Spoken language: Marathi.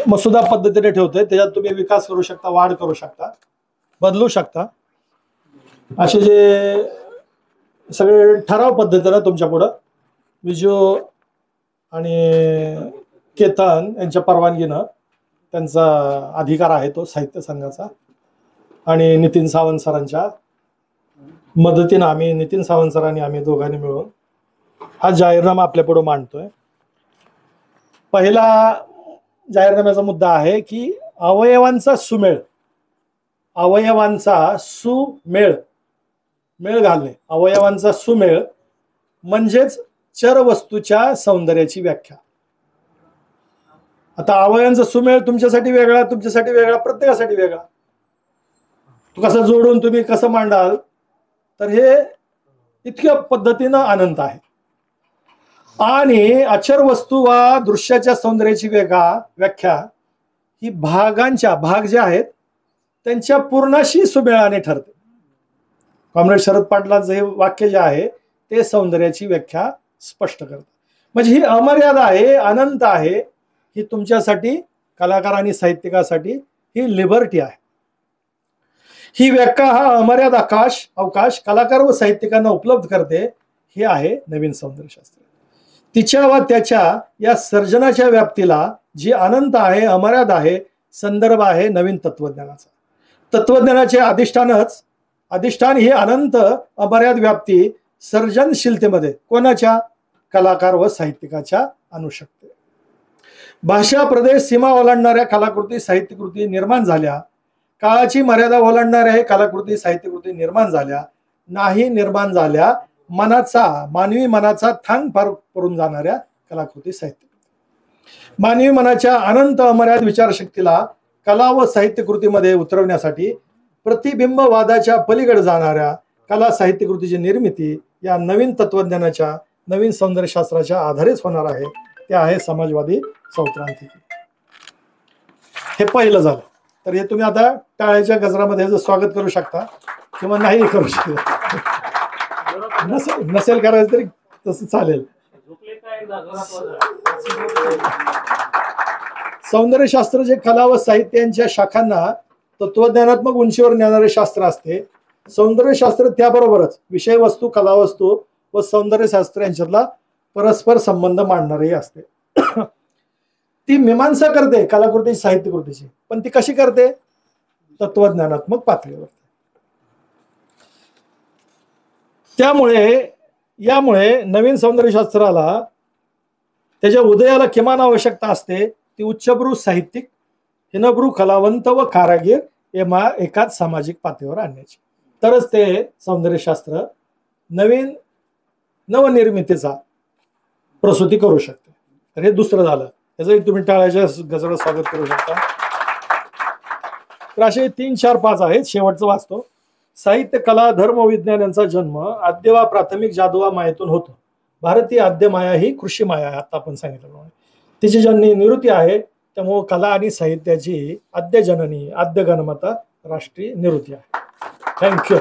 मसुदा पद्धतीने ठेवतोय, त्याच्यात तुम्ही विकास करू शकता, वाढ करू शकता, बदलू शकता. असे जे सगळे ठराव पद्धतीनं तुमच्या पुढं विजू आणि केतन यांच्या परवानगीनं त्यांचा अधिकार आहे तो साहित्य संघाचा, आणि नितीन सावंत सरांच्या मदतीनं आम्ही, नितीन सावंत सरांनी आम्ही दोघांनी मिळून हा जाहीरनामा आपल्या पुढे मांडतोय. पहिला जाहीरनाम्याचा मुद्दा आहे की अवयवांचा सुमेळ, अवयवांचा सुमेळ, मेळ घालणे, अवयवांचा सुमेळ म्हणजेच चरवस्तूच्या सौंदर्याची व्याख्या. आता अवयवांचा सुमेळ तुमच्यासाठी वेगळा, तुमच्यासाठी वेगळा, प्रत्येकासाठी वेगळा. तो कसं जोडून तुम्ही कसं मांडाल, तर हे इतक्या पद्धतीनं अनंत आहे. आणि अचर वस्तू वा दृश्याच्या सौंदर्याची व्याख्या ही भागांच्या, भाग जे आहेत त्यांच्या पूर्णाशी सुमेळाने ठरते. कॉम्रेड शरद पाटलांचं हे वाक्य जे आहे ते सौंदर्याची व्याख्या स्पष्ट करतं. म्हणजे ही अमर्याद आहे, अनंत आहे. ही तुमच्यासाठी, कलाकार आणि साहित्यिकासाठी ही लिबर्टी आहे. ही व्याख्या हा अमर्याद अवकाश कलाकार व साहित्यिकांना उपलब्ध करते. हे आहे नवीन सौंदर्यशास्त्र. तिच्या व त्याच्या या सर्जनाच्या व्याप्तीला जी अनंत आहे, अमर्याद आहे, संदर्भ आहे नवीन तत्वज्ञानाचा. तत्वज्ञानाचे अधिष्ठान ही अनंत अमर्याद व्याप्ती सर्जनशीलतेमध्ये कोणाच्या, कलाकार व साहित्यिकाच्या आणू शकते. भाषा, प्रदेश, सीमा ओलांडणाऱ्या कलाकृती, साहित्यकृती निर्माण झाल्या. काळाची मर्यादा ओलांडणाऱ्या हे कलाकृती, साहित्यकृती निर्माण झाल्या नाही, निर्माण झाल्या मानवी मनाचा थांग पार करून जाणाऱ्या कलाकृती, साहित्यकृती. मानवी मनाच्या अनंत अमर्याद विचारशक्तीला कला व साहित्यकृतीमध्ये उतरवण्यासाठी प्रतिबिंबवादाच्या पलीकडे जाणाऱ्या कला साहित्यकृतीची निर्मिती या नवीन तत्वज्ञानाच्या, नवीन सौंदर्यशास्त्राच्या आधारेच होणार आहे. ते आहे समाजवादी सौत्रांतिकी. हे पहिलं झालं. तर हे तुम्ही आता टाळ्याच्या गजरामध्ये स्वागत करू शकता किंवा नाही करू शकता. नसेल करायचं तरी तसं चालेल. सौंदर्यशास्त्र जे कला व साहित्य यांच्या शाखांना तत्वज्ञानात्मक उंचीवर नेणारे शास्त्र असते. सौंदर्यशास्त्र त्याबरोबरच विषय वस्तू, कलावस्तू व सौंदर्यशास्त्र यांच्यातला परस्पर संबंध मांडणारही असते. ती मीमांसा करते कलाकृती, साहित्यकृतीची, पण ती कशी करते, तत्वज्ञानात्मक पातळीवर. यामुळे नवीन सौंदर्यशास्त्राला त्याच्या उदयाला किमान आवश्यकता असते ती उच्चभ्रू साहित्यिक, हिनभ्रू कलावंत व कारागीर एकाच सामाजिक पातळीवर आणण्याची. तरच ते सौंदर्यशास्त्र नवनिर्मितीचा प्रसूती करू शकते. तर हे दुसरं झालं. त्याचंही तुम्ही टाळ्याच्या गजरात स्वागत करू शकता. तर असे 3, 4, 5 आहेत. शेवटचं वाचतो. साहित्य, कला, धर्म, विज्ञान यांचा जन्म आद्य वा प्राथमिक जादुवा मायेतून होतो. भारतीय आद्य माया ही कृषी माया आहे. आता आपण सांगितल्याप्रमाणे तिची जननी निवृत्ती आहे. त्यामुळे कला आणि साहित्याची आद्य जननी, आद्य गणमाता राष्ट्रीय निवृत्ती आहे. थँक्यू.